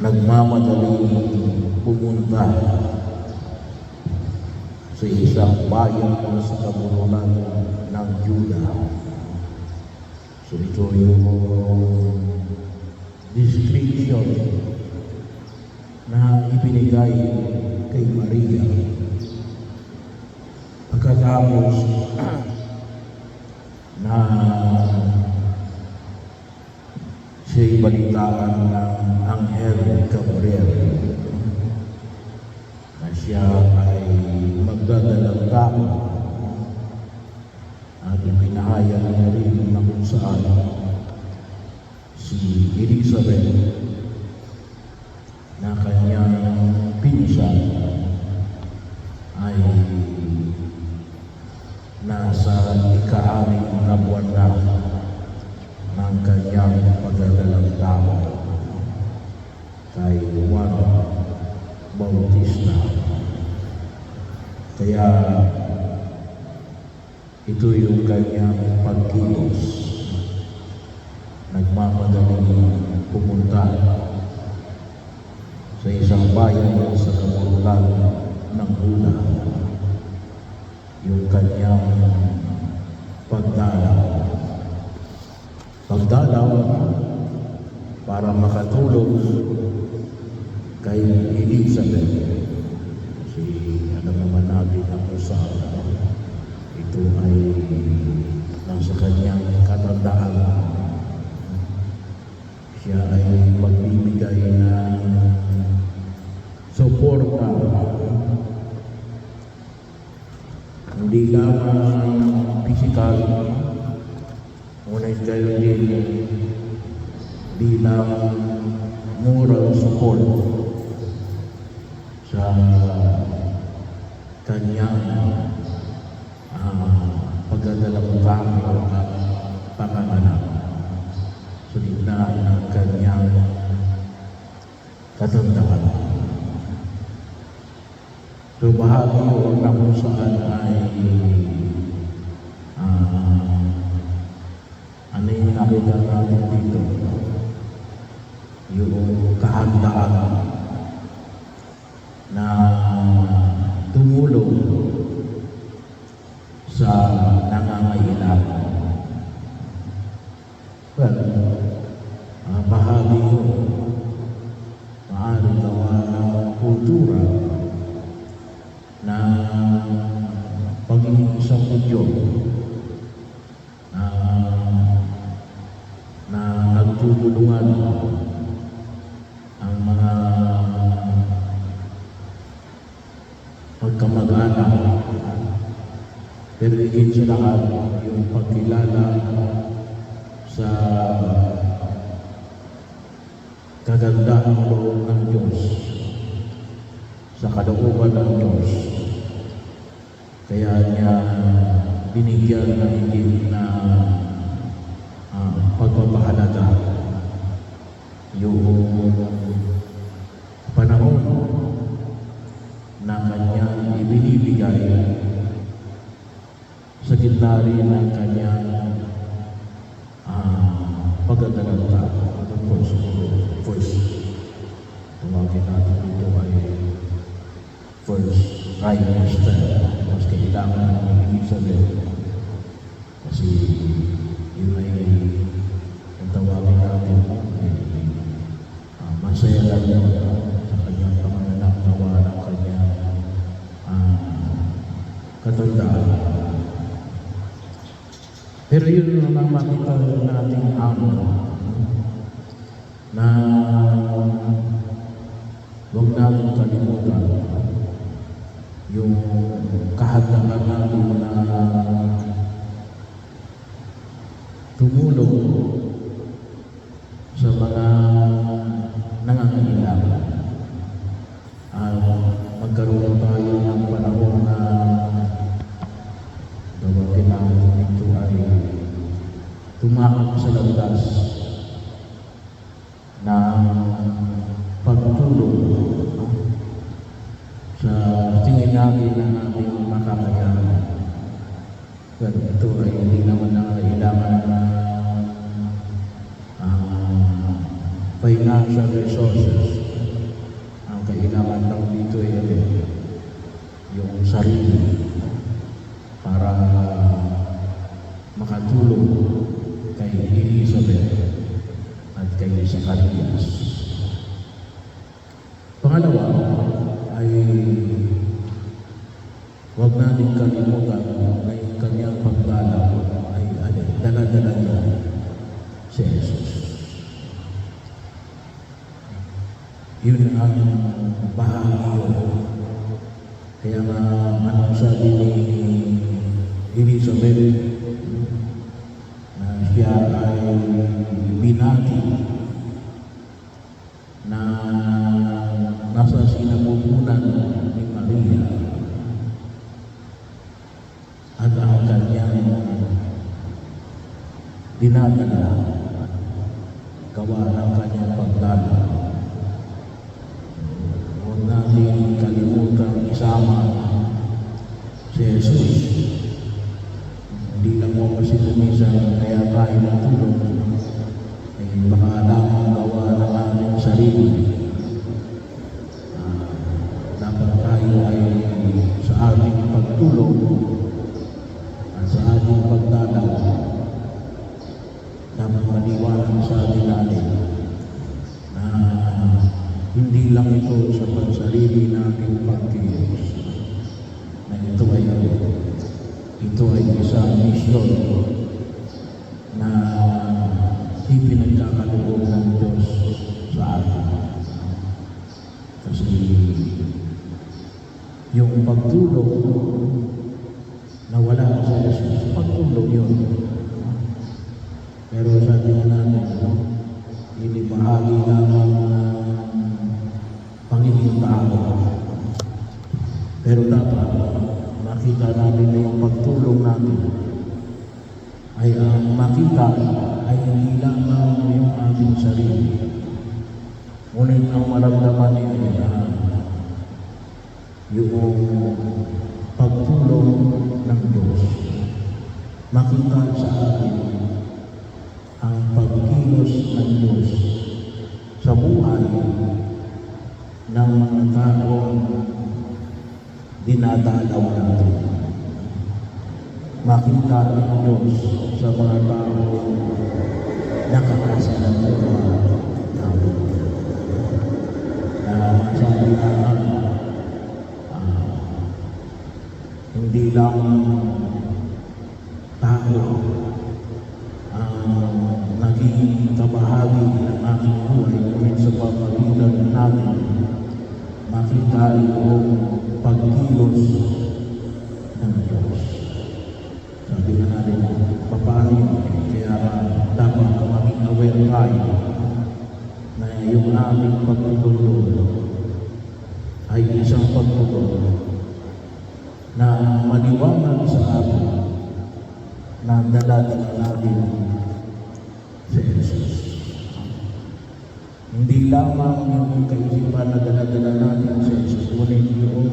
nagmamadaling pumunta sa isang bayan sa kabulunan ng Juda. So ito yung description na ibinigay kay Maria pagkatapos na siya'y balitaan ng Anghel Gabriel na siya ay magdadalang tao at ipinahayag niya rin na kung saan si Elizabeth na kanyang pinsan ay nasa ika-6 na buwan na ng kanyang pagdadalang tao kay Juan Bautista. Kaya ito yung kanyang pagkilos. Nagmamadaling pumunta sa isang bayan sa kabulunan ng Juda. Yung kanyang pagdalaw para makatulong kay Elizabeth. Kasi alam naman natin na kung saan ito ay nasa kanyang katandaan. Siya ay magbibigay ng suporta hindi lamang physical, ngunit kayo din bilang moral support sa kanyang pagdadalang tao at panganganak sa gitna ng kanyang katandaan. So bahagi yun na kung saan ay ano yung nakita natin dito, yung kahandaan na tumulong sa nangangailangan. Well, bahagi yun maaaring gawa ng kultura na pagiging isang Hudyo na nagtutulungan ang mga magkamag-anak, pero higit sa lahat yung pagkilala sa kagandaang loob ng Diyos, sa kalooban ng Diyos. Kaya niya binigyan ng higit na pagpapahalaga yung panahon na kanyang ibinibigay sa gitna rin ng kanyang pagdadalang tao. First, tumawagin natin dito ay first trimester. Mas kailangan ng Elizabeth kasi yun ay ang tawagin natin masaya lang yun sa kanyang panganganak nawa ng kanyang katandaan. Pero yun naman makita natin na huwag natin kalimutan yung kahandaan natin na tumulong sa mga nangangailangan. Magkaroon tayo ng panahon na gawin natin ito ay tumakot sa landas ng pagtulong sa tingin natin na ating makakayanan. Pero ito ay hindi naman nangailangan na financial resources. ginamantang dito ay yung sarili para makatulong kay Elizabeth at kay Zacarias. Pangalawa ay huwag natin kalimutan na yung kanyang pagdalaw ay dala-dala niya si Jesus. Yun ang bahagi yun. Kaya nga anong sabi ni Elizabeth na siya ay binati na nasa sinapupunan ni Maria at ang kanyang dinadala gawa ng kanyang pagdala. Huwag natin kalimutan isama si Jesus. Hindi lang mo kasi lumisan kaya tayo natulong ay baka lamang gawa ng ating sarili. Dapat tayo ay sa ating pagtulong at sa ating pagdalaw dapat maniwalang sa atin natin na hindi lang ito sa pansarili nating pagkilos na ito ay isang misyon na ipinagkakaloob ng Diyos sa atin. Kasi yung pagtulong na wala sa Jesus, pagtulong yun. Pero sabi nga natin, hindi bahagi lamang ng Panginoon tao. Pero dapat makita natin na yung pagtulong natin ay ang makita ay hindi lamang yung ating sarili. Ngunit ang maramdaman nila na yung pagtulong ng Diyos. Makita sa atin ang pagkilos ng Diyos sa buhay ng mga taong dinadalaw natin. Makita ng Diyos sa mga taong nakakasalangkuha natin. Na masabi naman, hindi lang tao ang naging kabahagi ng ating buhay, ngunit sa pamamagitan natin makita yung pagkilos ng Diyos. Sabi nga natin, paano yun? Kaya dapat maging aware tayo na yung aming pagtutulong ay isang pagtutulong na maliwanag sa atin na dala-dala natin si Jesus. Hindi lamang yung kaisipan na dala-dala natin si Jesus, ngunit yung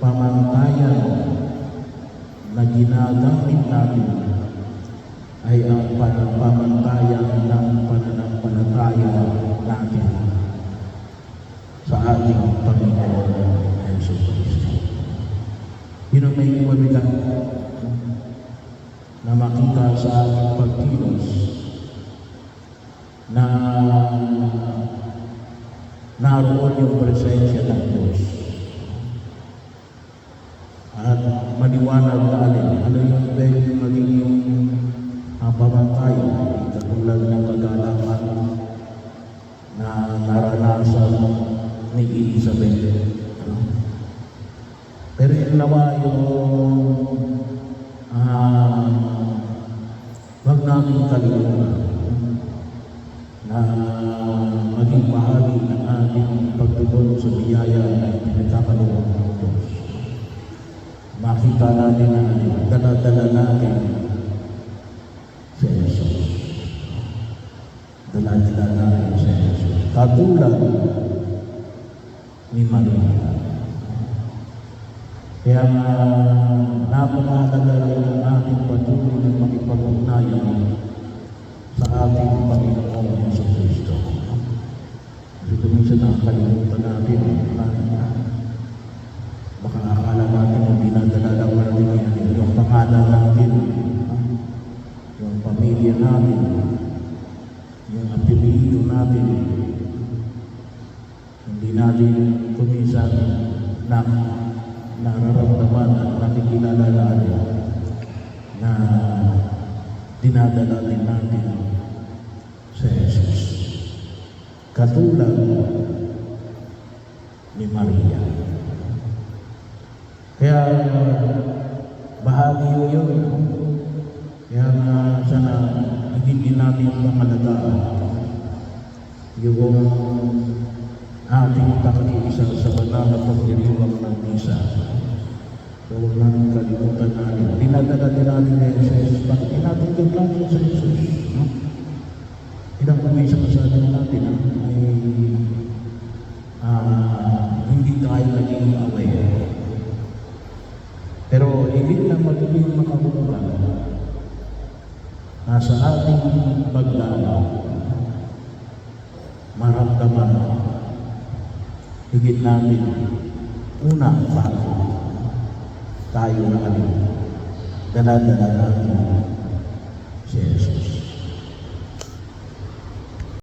pamantayan na ginagamit natin ay ang pamantayan ng pananampalataya natin sa ating Panginoon Jesus Cristo. Yun ang may iwabilang na makita sa ating pagkilos na naroon yung presensya ng Diyos. At maliwanag na ano yung pwede maging yung pamantayan, katulad ng kagalakan na naranasan ni Elizabeth. Pero yun nawa yung wag namin kalimutan na maging bahagi ng ating pagtugon sa biyaya na pinagkakaloob ng Diyos. Makita natin na dala-dala natin si Jesus. Dala-dala natin si Jesus. Katulad ni Maria. Kaya napakahalaga rin ang ating patuloy na makipag-ugnayan sa ating Panginoong Jesucristo. Kasi kung minsan nakakalimutan natin na natin, yung apelido natin, hindi natin kuminsan na nararamdaman at nakikilala natin na dinadala din natin sa Jesus. Katulad ni Maria. Kaya bahagi yun. Kaya sana hindi natin pangalagaan yung ating pakiisa sa banal na pagdiriwang ng misa. So, huwag natin kalimutan natin. Dinadala din natin na Jesus. Bakit natin natin sa Jesus? No? Ilang kumisa masyado natin ay hindi tayo naging aware. Pero higit na magiging makahulugan nasa ating paglalaw, maramdaman higit namin una bago tayo na dala-dala natin si Jesus.